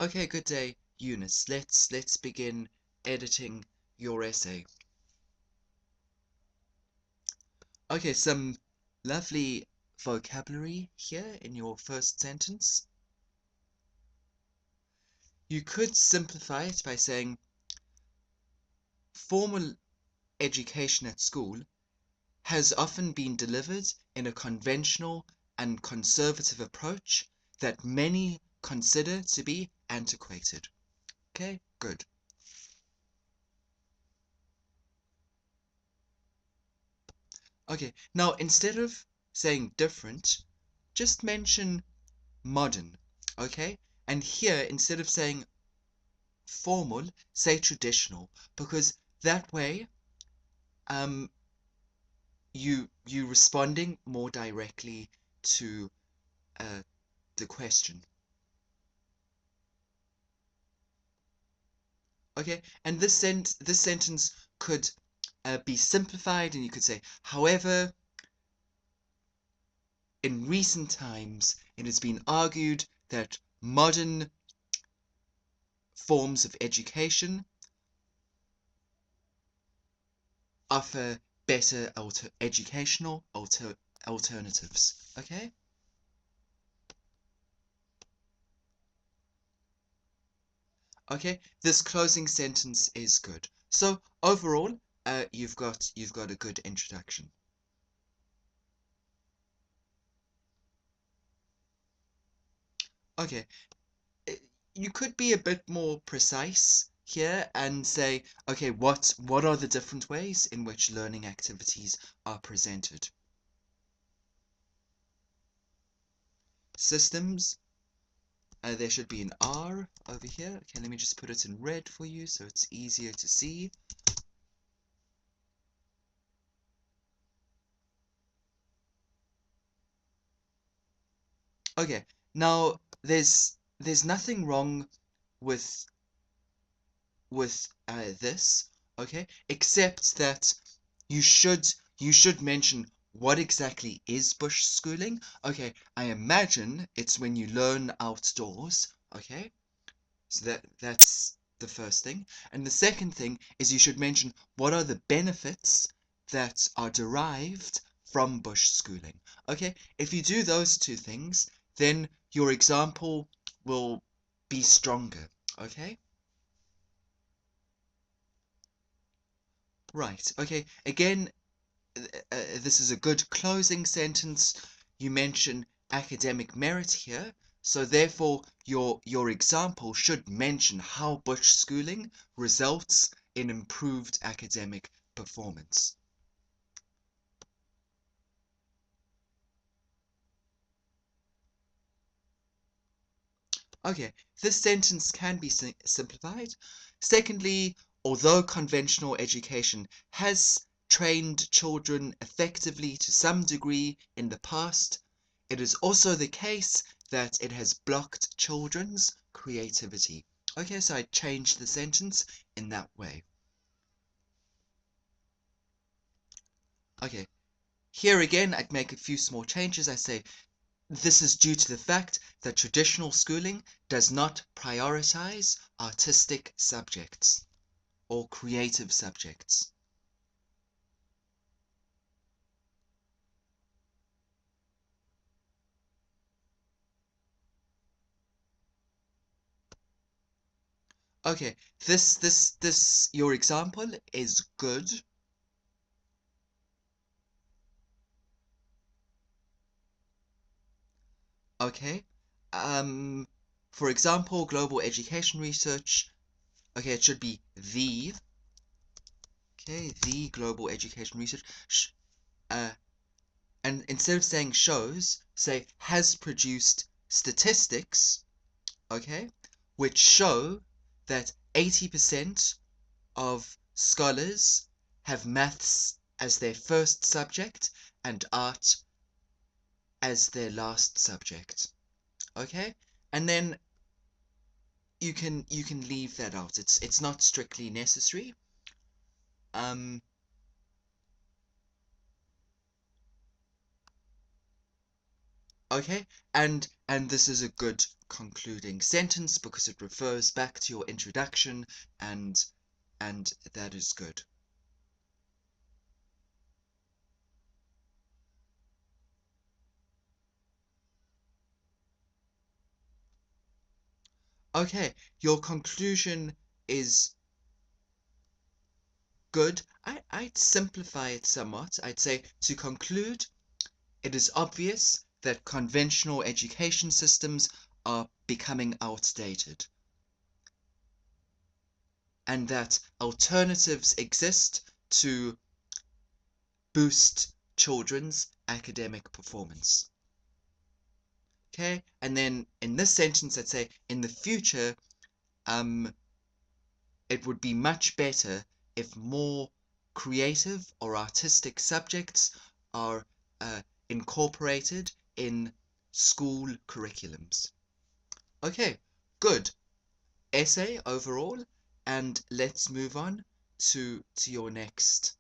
Okay, good day, Eunice. Let's begin editing your essay. Okay, some lovely vocabulary here in your first sentence. You could simplify it by saying formal education at school has often been delivered in a conventional and conservative approach that many consider to be antiquated. Okay, good. Okay, now instead of saying different, just mention modern, okay? And here, instead of saying formal, say traditional, because that way, um, you responding more directly to uh, the question, okay? And this sentence could be simplified, and you could say, however, in recent times, it has been argued that modern forms of education offer better educational alternatives. Okay? Okay, this closing sentence is good. So overall, you've got a good introduction. Okay, eh, you could be a bit more precise here and say, okay, what are the different ways in which learning activities are presented? Systems, there should be an R over here. Okay, let me just put it in red for you so it's easier to see. Okay, now there's nothing wrong with this, okay, except that you should you should mention what exactly is bush schooling. Okay, I imagine it's when you learn outdoors, okay? So that's the first thing. And the second thing is you should mention what are the benefits that are derived from bush schooling. Okay, if you do those two things, then your example will be stronger. Okay? Right. Okay. Again, this is a good closing sentence. You mention academic merit here, so therefore your example should mention how bush schooling results in improved academic performance. Okay, this sentence can be simplified. Secondly, although conventional education has trained children effectively to some degree in the past, it is also the case that it has blocked children's creativity. Okay, so I changed the sentence in that way. Okay, here again, I'd make a few small changes. I say, this is due to the fact that traditional schooling does not prioritize artistic subjects or creative subjects. Okay, this your example is good. Okay. Um, for example, global education research. Okay, it should be the global education research. Uh, and instead of saying shows, say has produced statistics, okay, which show that 80% of scholars have maths as their first subject and art as their last subject. Okay? And then you can leave that out. It's not strictly necessary. Um okay? And this is a good concluding sentence because it refers back to your introduction, and that is good. Okay, your conclusion is good. I'd simplify it somewhat. I'd say, to conclude, it is obvious that conventional education systems are becoming outdated, and that alternatives exist to boost children's academic performance. Okay, and then in this sentence, I'd say, in the future, it would be much better if more creative or artistic subjects are incorporated in school curriculums. Okay, good essay overall, and let's move on to your next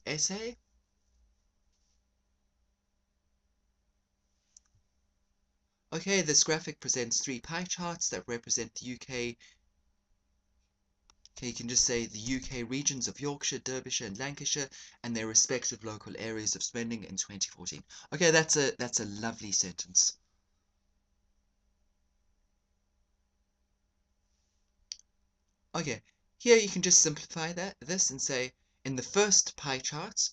essay. Okay, this graphic presents 3 pie charts that represent the UK. Okay, you can just say the UK regions of Yorkshire, Derbyshire, and Lancashire, and their respective local areas of spending in 2014. Okay, that's a lovely sentence. Okay, here you can just simplify this and say, in the first pie chart,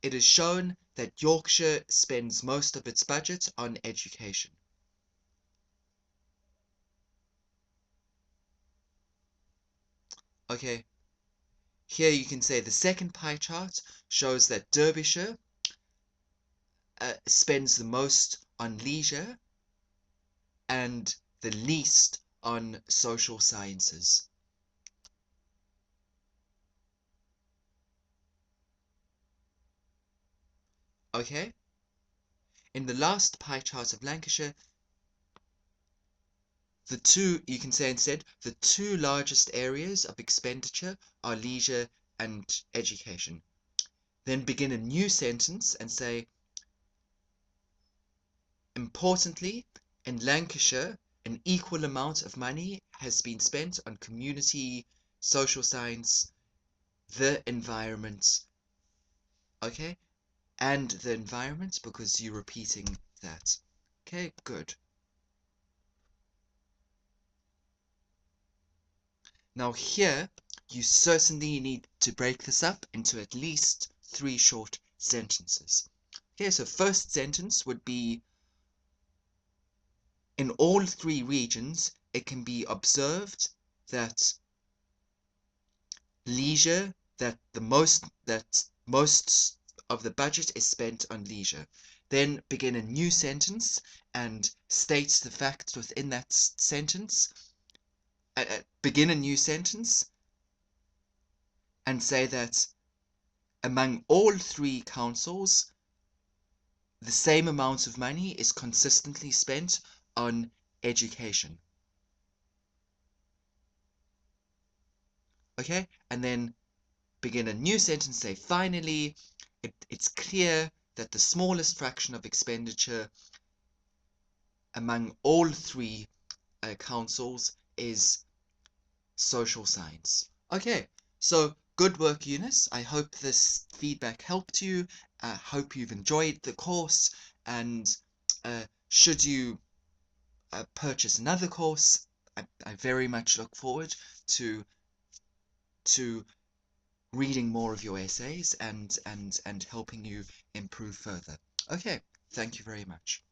it is shown that Yorkshire spends most of its budget on education. Okay, here you can say the second pie chart shows that Derbyshire spends the most on leisure and the least on social sciences. Okay? In the last pie chart of Lancashire, you can say instead, the 2 largest areas of expenditure are leisure and education. Then begin a new sentence and say, importantly, in Lancashire, an equal amount of money has been spent on community, social science, the environment, okay? And the environment, because you're repeating that. Okay, good. Now here, you certainly need to break this up into at least 3 short sentences. Okay, so first sentence would be, in all 3 regions, it can be observed that leisure, that most of the budget is spent on leisure. Then begin a new sentence and state the facts within that sentence. Begin a new sentence and say that among all 3 councils, the same amount of money is consistently spent on education. Okay, and then begin a new sentence, say, finally, it's clear that the smallest fraction of expenditure among all 3 councils is social science. Okay, so good work, Eunice. I hope this feedback helped you. Hope you've enjoyed the course, and should you purchase another course, I very much look forward to reading more of your essays and helping you improve further. Okay, thank you very much.